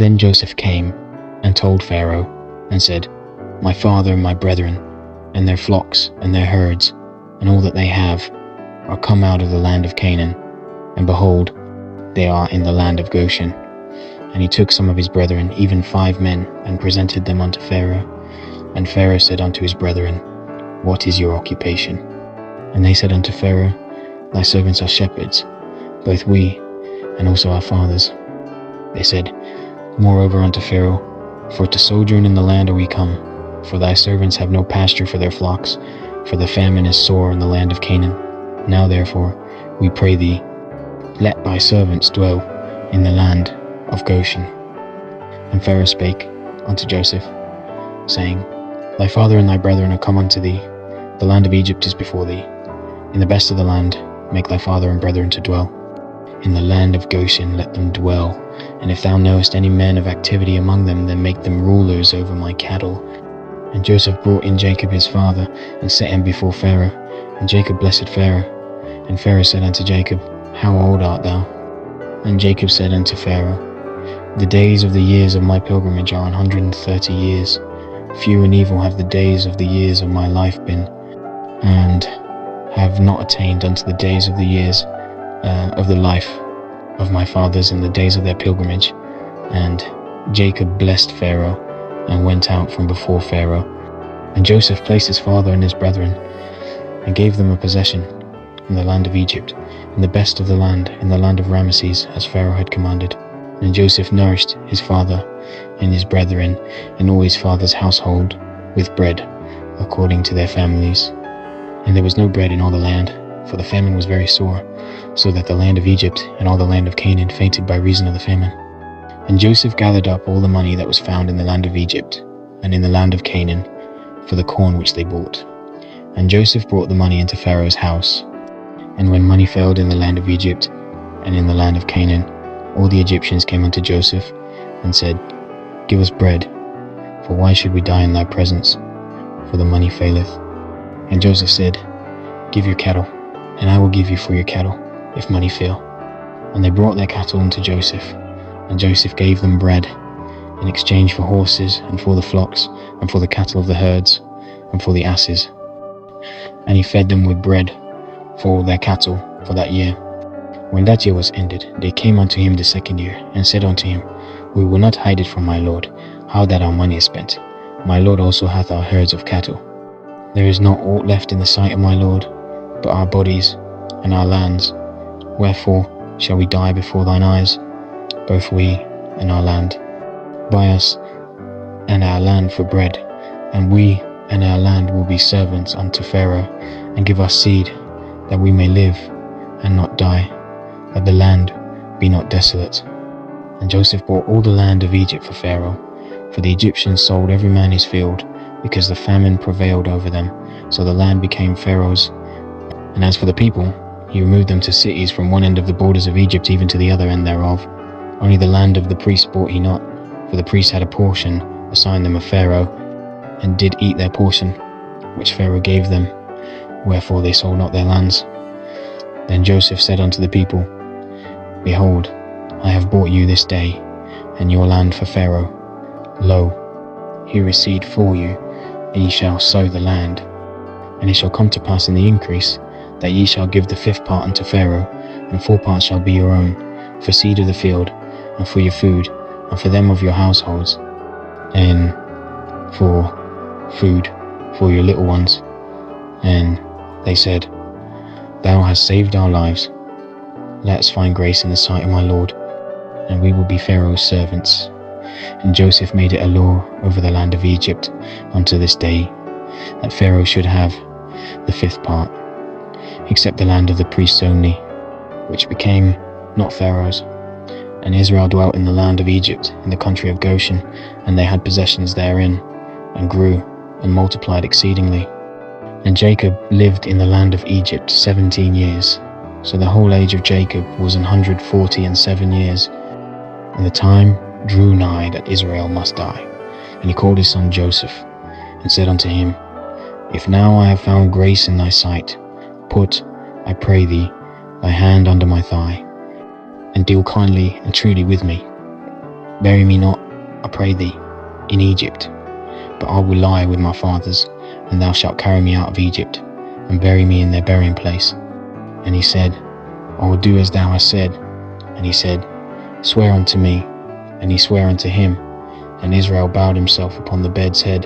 Then Joseph came and told Pharaoh, and said, My father and my brethren, and their flocks and their herds, and all that they have, are come out of the land of Canaan, and behold, they are in the land of Goshen. And he took some of his brethren, even 5 men, and presented them unto Pharaoh. And Pharaoh said unto his brethren, What is your occupation? And they said unto Pharaoh, Thy servants are shepherds, both we, and also our fathers. They said moreover unto Pharaoh, For to sojourn in the land are we come, for thy servants have no pasture for their flocks, for the famine is sore in the land of Canaan. Now therefore, we pray thee, let thy servants dwell in the land of Goshen. And Pharaoh spake unto Joseph, saying, Thy father and thy brethren are come unto thee, the land of Egypt is before thee. In the best of the land make thy father and brethren to dwell. In the land of Goshen let them dwell, and if thou knowest any men of activity among them, then make them rulers over my cattle. And Joseph brought in Jacob his father, and set him before Pharaoh. And Jacob blessed Pharaoh. And Pharaoh said unto Jacob, How old art thou? And Jacob said unto Pharaoh, The days of the years of my pilgrimage are 130 years. Few and evil have the days of the years of my life been, and have not attained unto the days of the years of the life of my fathers in the days of their pilgrimage. And Jacob blessed Pharaoh, and went out from before Pharaoh. And Joseph placed his father and his brethren, and gave them a possession in the land of Egypt, in the best of the land, in the land of Ramesses, as Pharaoh had commanded. And Joseph nourished his father and his brethren, and all his father's household, with bread, according to their families. And there was no bread in all the land, for the famine was very sore, so that the land of Egypt and all the land of Canaan fainted by reason of the famine. And Joseph gathered up all the money that was found in the land of Egypt, and in the land of Canaan, for the corn which they bought. And Joseph brought the money into Pharaoh's house. And when money failed in the land of Egypt, and in the land of Canaan, all the Egyptians came unto Joseph, and said, Give us bread, for why should we die in thy presence? For the money faileth. And Joseph said, Give your cattle, and I will give you for your cattle, if money fail. And they brought their cattle unto Joseph, and Joseph gave them bread, in exchange for horses, and for the flocks, and for the cattle of the herds, and for the asses. And he fed them with bread for all their cattle for that year. When that year was ended, they came unto him the second year, and said unto him, We will not hide it from my lord, how that our money is spent. My lord also hath our herds of cattle. There is not aught left in the sight of my lord, but our bodies and our lands. Wherefore shall we die before thine eyes, both we and our land? Buy us and our land for bread, and we and our land will be servants unto Pharaoh, and give us seed, that we may live and not die, that the land be not desolate. And Joseph bought all the land of Egypt for Pharaoh, for the Egyptians sold every man his field, because the famine prevailed over them, so the land became Pharaoh's. And as for the people, he removed them to cities from one end of the borders of Egypt even to the other end thereof. Only the land of the priests bought he not, for the priests had a portion assigned them of Pharaoh, and did eat their portion, which Pharaoh gave them, wherefore they sold not their lands. Then Joseph said unto the people, Behold, I have bought you this day, and your land for Pharaoh. Lo, here is seed for you, and ye shall sow the land. And it shall come to pass in the increase, that ye shall give the 5th part unto Pharaoh, and 4 parts shall be your own, for seed of the field, and for your food, and for them of your households, and for food for your little ones. And they said, Thou hast saved our lives. Let us find grace in the sight of my Lord, and we will be Pharaoh's servants. And Joseph made it a law over the land of Egypt unto this day, that Pharaoh should have the 5th part, except the land of the priests only, which became not Pharaoh's. And Israel dwelt in the land of Egypt, in the country of Goshen, and they had possessions therein, and grew and multiplied exceedingly. And Jacob lived in the land of Egypt 17 years. So the whole age of Jacob was 147 years. And the time drew nigh that Israel must die. And he called his son Joseph, and said unto him, If now I have found grace in thy sight, put, I pray thee, thy hand under my thigh, and deal kindly and truly with me. Bury me not, I pray thee, in Egypt, but I will lie with my fathers, and thou shalt carry me out of Egypt, and bury me in their burying place. And he said, I will do as thou hast said. And he said, Swear unto me. And he sware unto him, and Israel bowed himself upon the bed's head,